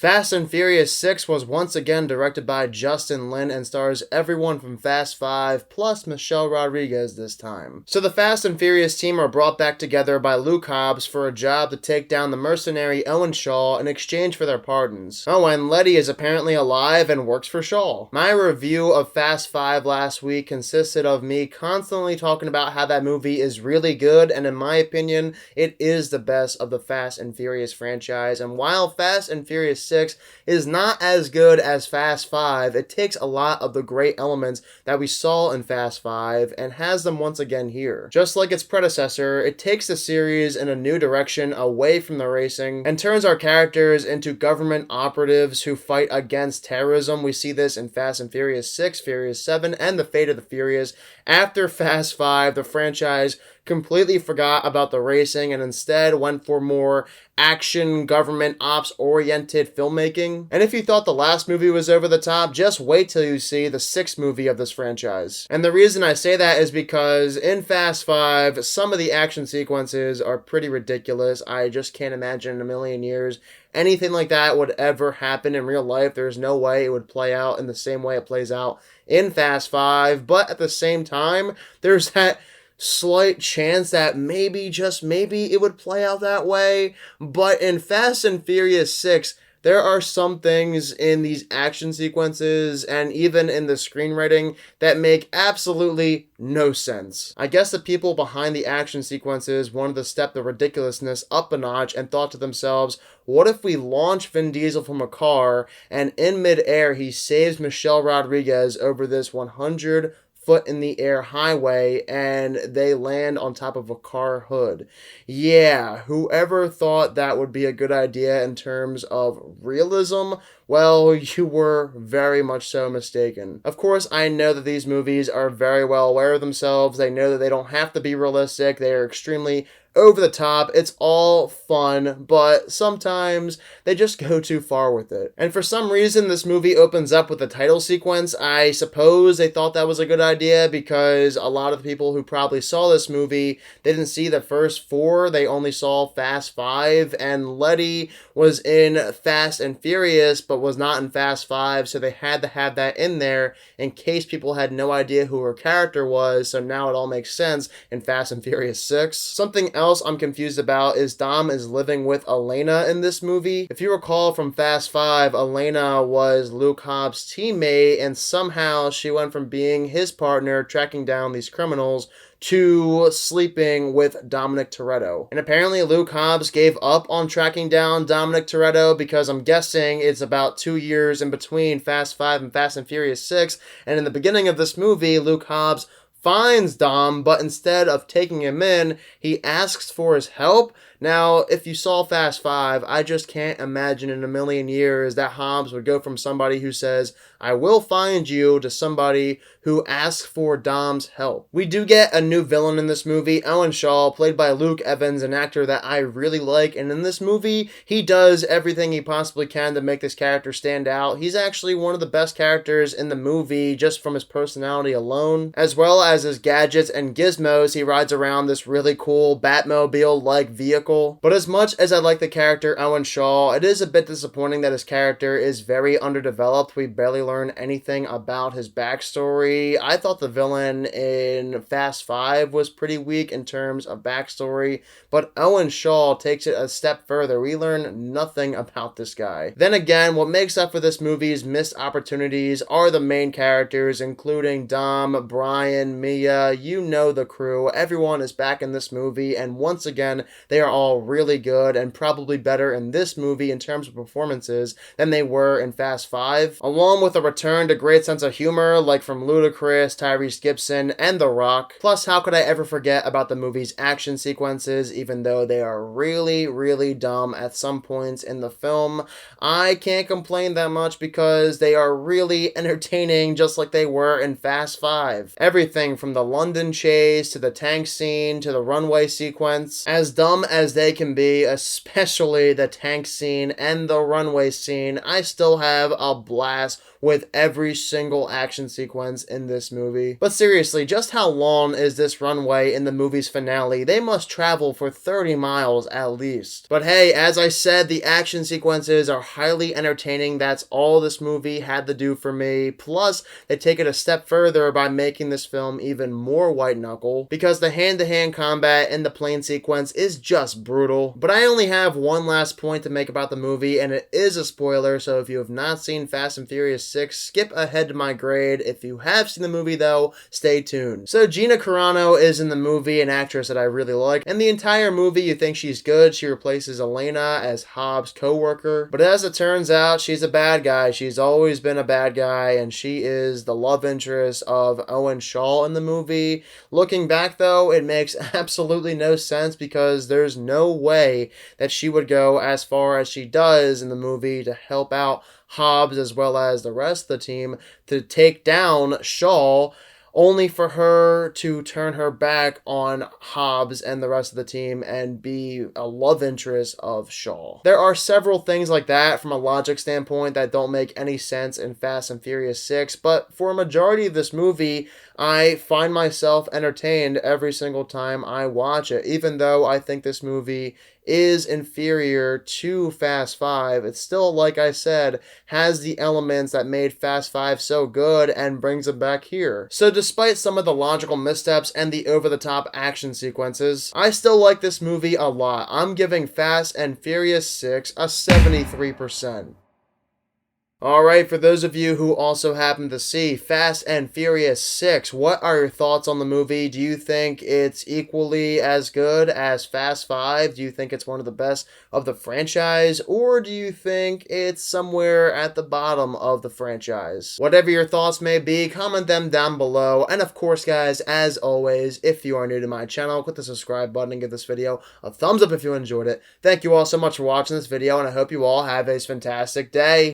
Fast and Furious 6 was once again directed by Justin Lin and stars everyone from Fast 5 plus Michelle Rodriguez this time. So the Fast and Furious team are brought back together by Luke Hobbs for a job to take down the mercenary Owen Shaw in exchange for their pardons. Oh, and Letty is apparently alive and works for Shaw. My review of Fast 5 last week consisted of me constantly talking about how that movie is really good, and in my opinion, it is the best of the Fast and Furious franchise. And while Fast and Furious 6 is not as good as Fast 5, it takes a lot of the great elements that we saw in Fast 5 and has them once again here. Just like its predecessor, it takes the series in a new direction away from the racing and turns our characters into government operatives who fight against terrorism. We see this in Fast and Furious 6, Furious 7, and The Fate of the Furious. After Fast 5, the franchise completely forgot about the racing and instead went for more action, government ops oriented filmmaking. And if you thought the last movie was over the top, just wait till you see the 6th movie of this franchise. And the reason I say that is because in Fast 5, some of the action sequences are pretty ridiculous. I just can't imagine in a million years anything like that would ever happen in real life. There's no way it would play out in the same way it plays out in Fast 5. But at the same time, there's that slight chance that maybe, just maybe, it would play out that way. But in Fast and Furious 6, there are some things in these action sequences and even in the screenwriting that make absolutely no sense. I guess the people behind the action sequences wanted to step the ridiculousness up a notch and thought to themselves, what if we launch Vin Diesel from a car and in midair he saves Michelle Rodriguez over this 100-foot in the air highway and they land on top of a car hood. Yeah, whoever thought that would be a good idea in terms of realism, well, you were very much so mistaken. Of course, I know that these movies are very well aware of themselves. They know that they don't have to be realistic. They are extremely over the top. It's all fun, but sometimes they just go too far with it. And for some reason, this movie opens up with a title sequence. I suppose they thought that was a good idea because a lot of the people who probably saw this movie, they didn't see the first 4. They only saw Fast 5, and Letty was in Fast and Furious, but was not in Fast 5, so they had to have that in there in case people had no idea who her character was, so now it all makes sense in Fast and Furious 6. Something else I'm confused about is Dom is living with Elena in this movie. If you recall from Fast 5, Elena was Luke Hobbs' teammate, and somehow she went from being his partner tracking down these criminals to sleeping with Dominic Toretto. And apparently Luke Hobbs gave up on tracking down Dominic Toretto because I'm guessing it's about 2 years in between Fast 5 and Fast and Furious 6, and in the beginning of this movie, Luke Hobbs finds Dom, but instead of taking him in, he asks for his help. Now, if you saw Fast 5, I just can't imagine in a million years that Hobbs would go from somebody who says, I will find you, to somebody who asks for Dom's help. We do get a new villain in this movie, Owen Shaw, played by Luke Evans, an actor that I really like, and in this movie, he does everything he possibly can to make this character stand out. He's actually one of the best characters in the movie just from his personality alone, as well as his gadgets and gizmos. He rides around this really cool Batmobile-like vehicle. But as much as I like the character Owen Shaw, it is a bit disappointing that his character is very underdeveloped. We barely learn anything about his backstory. I thought the villain in Fast 5 was pretty weak in terms of backstory, but Owen Shaw takes it a step further. We learn nothing about this guy. Then again, what makes up for this movie's missed opportunities are the main characters, including Dom, Brian, Mia, you know the crew. Everyone is back in this movie, and once again, they are all really good and probably better in this movie in terms of performances than they were in Fast 5, along with a return to great sense of humor like from Ludacris, Tyrese Gibson, and The Rock. Plus, how could I ever forget about the movie's action sequences, even though they are really, really dumb at some points in the film. I can't complain that much because they are really entertaining just like they were in Fast 5. Everything from the London chase to the tank scene to the runway sequence, as dumb as they can be, especially the tank scene and the runway scene, I still have a blast with every single action sequence in this movie. But seriously, just how long is this runway in the movie's finale? They must travel for 30 miles at least. But hey, as I said, the action sequences are highly entertaining. That's all this movie had to do for me. Plus, they take it a step further by making this film even more white knuckle, because the hand-to-hand combat in the plane sequence is just brutal. But I only have one last point to make about the movie, and it is a spoiler, so if you have not seen Fast and Furious 6, skip ahead to my grade. If you have seen the movie though, stay tuned. So Gina Carano is in the movie, an actress that I really like, and the entire movie you think she's good. She replaces Elena as Hobbs' co-worker, but as it turns out, she's a bad guy. She's always been a bad guy, and she is the love interest of Owen Shaw in the movie. Looking back though, it makes absolutely no sense, because there's no way that she would go as far as she does in the movie to help out Hobbs as well as the rest of the team to take down Shaw, only for her to turn her back on Hobbs and the rest of the team and be a love interest of Shaw. There are several things like that from a logic standpoint that don't make any sense in Fast and Furious 6, but for a majority of this movie, I find myself entertained every single time I watch it. Even though I think this movie is inferior to Fast 5, it still, like I said, has the elements that made Fast 5 so good and brings it back here. So despite some of the logical missteps and the over-the-top action sequences, I still like this movie a lot. I'm giving Fast and Furious 6 a 73%. Alright, for those of you who also happen to see Fast and Furious 6, what are your thoughts on the movie? Do you think it's equally as good as Fast 5? Do you think it's one of the best of the franchise? Or do you think it's somewhere at the bottom of the franchise? Whatever your thoughts may be, comment them down below. And of course, guys, as always, if you are new to my channel, click the subscribe button and give this video a thumbs up if you enjoyed it. Thank you all so much for watching this video, and I hope you all have a fantastic day.